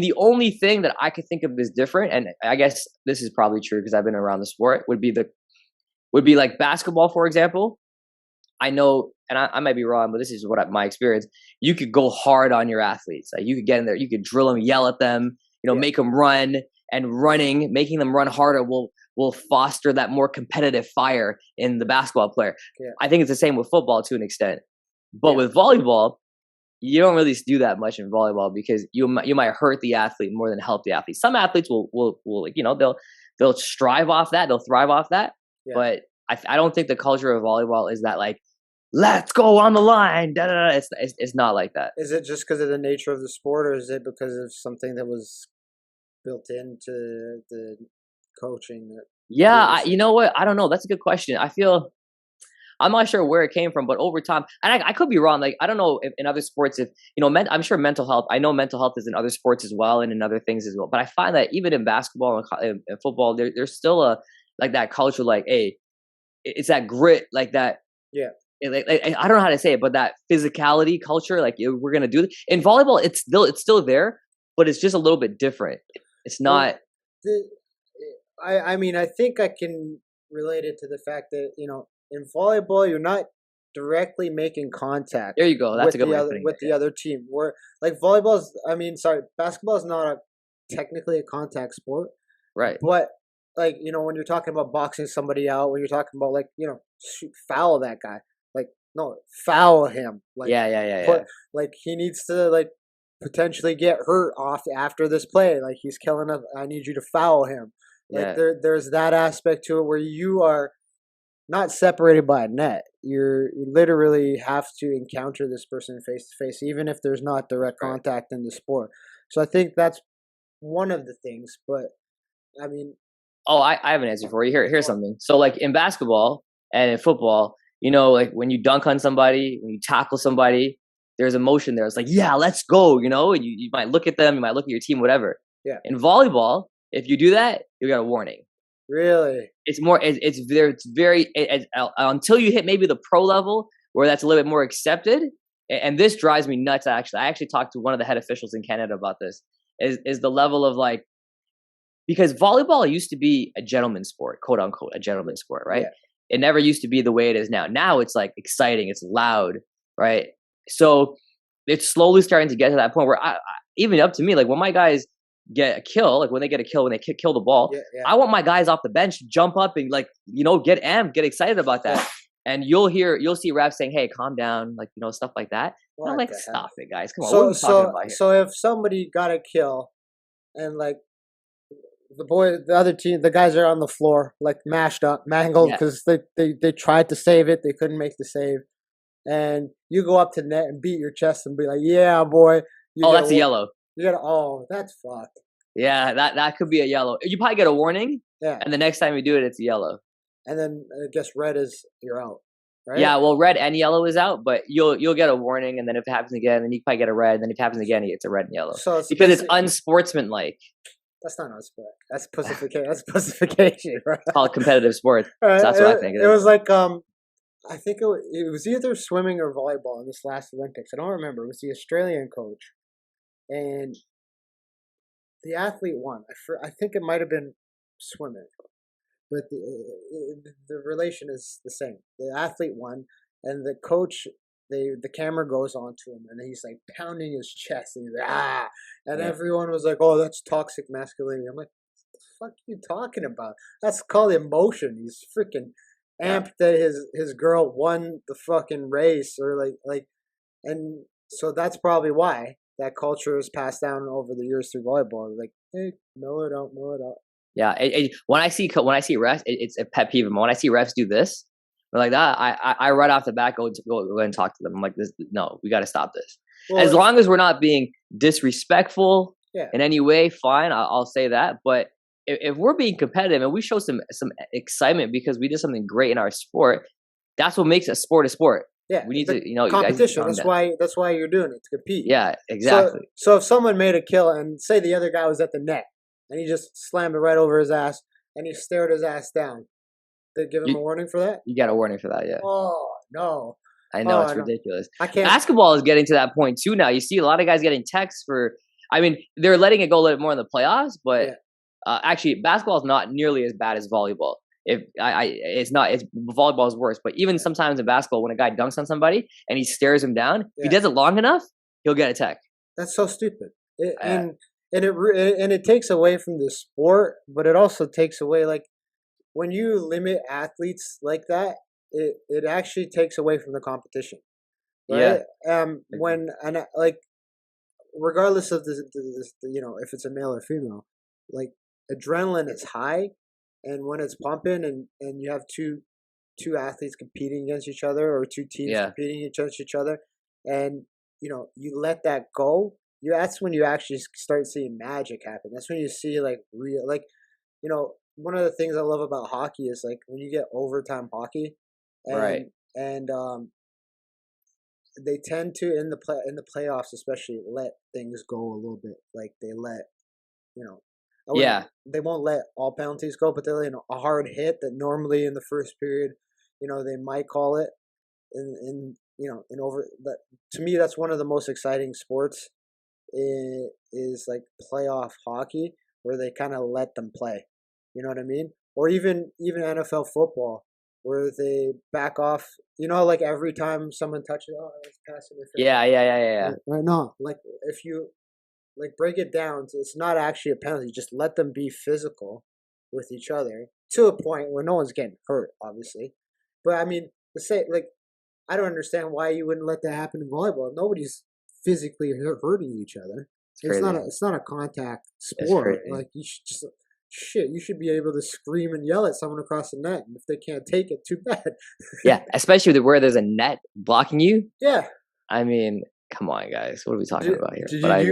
the only thing that I could think of is different, and I guess this is probably true because I've been around the sport, would be like basketball, for example. I know, and I might be wrong, but this is my experience. You could go hard on your athletes. Like you could get in there, you could drill them, yell at them, make them run, and making them run harder will foster that more competitive fire in the basketball player. Yeah. I think it's the same with football to an extent, but with volleyball, you don't really do that much in volleyball because you might hurt the athlete more than help the athlete. Some athletes will like, they'll strive off that, they'll thrive off that, but I don't think the culture of volleyball is that like, let's go on the line. Da, da, da. It's not like that. Is it just because of the nature of the sport, or is it because of something that was built into the coaching? Yeah, you know what? I don't know. That's a good question. I'm not sure where it came from, but over time, and I could be wrong. Like I don't know if in other sports, if I'm sure mental health. I know mental health is in other sports as well, and in other things as well. But I find that even in basketball and football, there's still a like that culture. Like, hey, it's that grit, like that. Yeah. Like, I don't know how to say it, but that physicality culture, like we're gonna do this. In volleyball, it's still there, but it's just a little bit different. It's not. I mean, I think I can relate it to the fact that in volleyball you're not directly making contact. There you go. That's a good way of putting it. With the other team. Where like basketball is not technically a contact sport, right? But like when you're talking about boxing somebody out, when you're talking about like foul that guy. No, foul him. Like, yeah. Like he needs to like potentially get hurt off after this play. Like he's killing us. I need you to foul him. Like there's that aspect to it where you are not separated by a net. You literally have to encounter this person face to face, even if there's not direct contact in the sport. So I think that's one of the things. But I mean, I have an answer for you. Here's something. So like in basketball and in football. Like when you dunk on somebody, when you tackle somebody, there's emotion there. It's like, yeah, let's go. You might look at them, you might look at your team, whatever. Yeah. In volleyball, if you do that, you got a warning. Really? It's more. It's very until you hit maybe the pro level where that's a little bit more accepted. And this drives me nuts. Actually, I talked to one of the head officials in Canada about this. Is the level of like because volleyball used to be a gentleman's sport, quote unquote, a gentleman's sport, right? Yeah. It never used to be the way it is now. Now it's like exciting, it's loud, right? So it's slowly starting to get to that point where even up to me, like when my guys get a kill, like when they get a kill, when they kill the ball, I want my guys off the bench to jump up and like, get amped, get excited about that. And you'll see refs saying, hey, calm down, like, stuff like that. I'm like, stop it, guys. Come on, what are we talking about here? So if somebody got a kill and like, the other team, the guys are on the floor, like mashed up, mangled, because they tried to save it, they couldn't make the save, and you go up to net and beat your chest and be like, "Yeah, boy." That's a yellow. That's fucked. Yeah, that could be a yellow. You probably get a warning. Yeah. And the next time you do it, it's a yellow. And then I guess red is you're out. Right? Yeah, well, red and yellow is out, but you'll get a warning, and then if it happens again, then you probably get a red, and then if it happens again, it's a red and yellow. So because it's unsportsmanlike. That's not a sport. That's pussification. That's pussification, right? It's called competitive sport. So that's what I think. It was like I think it was either swimming or volleyball in this last Olympics. I don't remember. It was the Australian coach, and the athlete won. I think it might have been swimming, but the relation is the same. The athlete won, and the coach. The camera goes on to him, and he's like pounding his chest, and he's like, and everyone was like, "Oh, that's toxic masculinity." I'm like, "What the fuck are you talking about? That's called emotion." He's freaking amped that his girl won the fucking race, or like, and so that's probably why that culture is passed down over the years through volleyball. Like, hey, mellow it out. Yeah, when I see refs, it's a pet peeve. When I see refs do this. But like that, I right off the bat go and talk to them. I'm like, no, we got to stop this. Well, as long as we're not being disrespectful in any way, fine, I'll say that. But if we're being competitive and we show some excitement because we did something great in our sport, that's what makes a sport a sport. Yeah, we need to, competition. That's why you're doing it, to compete. Yeah, exactly. So if someone made a kill and say the other guy was at the net and he just slammed it right over his ass and he stared his ass down. They give him a warning for that? You got a warning for that, yeah. Oh, no. I know, it's ridiculous. I can't. Basketball is getting to that point, too, now. You see a lot of guys getting texts for, I mean, they're letting it go a little bit more in the playoffs, but Yeah. actually, basketball is not nearly as bad as volleyball. If it's not, it's volleyball is worse. But even sometimes in basketball, when a guy dunks on somebody and he stares him down, if he Yeah. does it long enough, he'll get a tech. That's so stupid. Uh, And it takes away from the sport, but it also takes away, like, when you limit athletes like that, it actually takes away from the competition, yeah, right? When and like, regardless of if it's a male or female, like, adrenaline is high, and when it's pumping, and you have two athletes competing against each other, or two teams yeah, competing against each other, and you let that go, that's when you actually start seeing magic happen. That's when you see, like, real, like, one of the things I love about hockey is, like, when you get overtime hockey, right. and they tend to, in the playoffs especially, let things go a little bit. Like, they let, you know I wouldn't Yeah, they won't let all penalties go, but they'll, a hard hit that normally in the first period, they might call it, in over that. To me, that's one of the most exciting sports, is like playoff hockey, where they kind of let them play. You know what I mean? Or even NFL football, where they back off. Like, every time someone touches, oh, it's pass interference. yeah, yeah, yeah, yeah, yeah. Right? No, like, if you, like, break it down, it's not actually a penalty. Just let them be physical with each other to a point where no one's getting hurt, obviously. But I mean, like, I don't understand why you wouldn't let that happen in volleyball. Nobody's physically hurting each other. It's crazy. It's not a contact It's sport. crazy. Like, you should just shit. You should be able to scream and yell at someone across the net, and if they can't take it, too bad. Yeah, especially where there's a net blocking you. Yeah. I mean, come on, guys. What are we talking Did, about here? did But I you agree.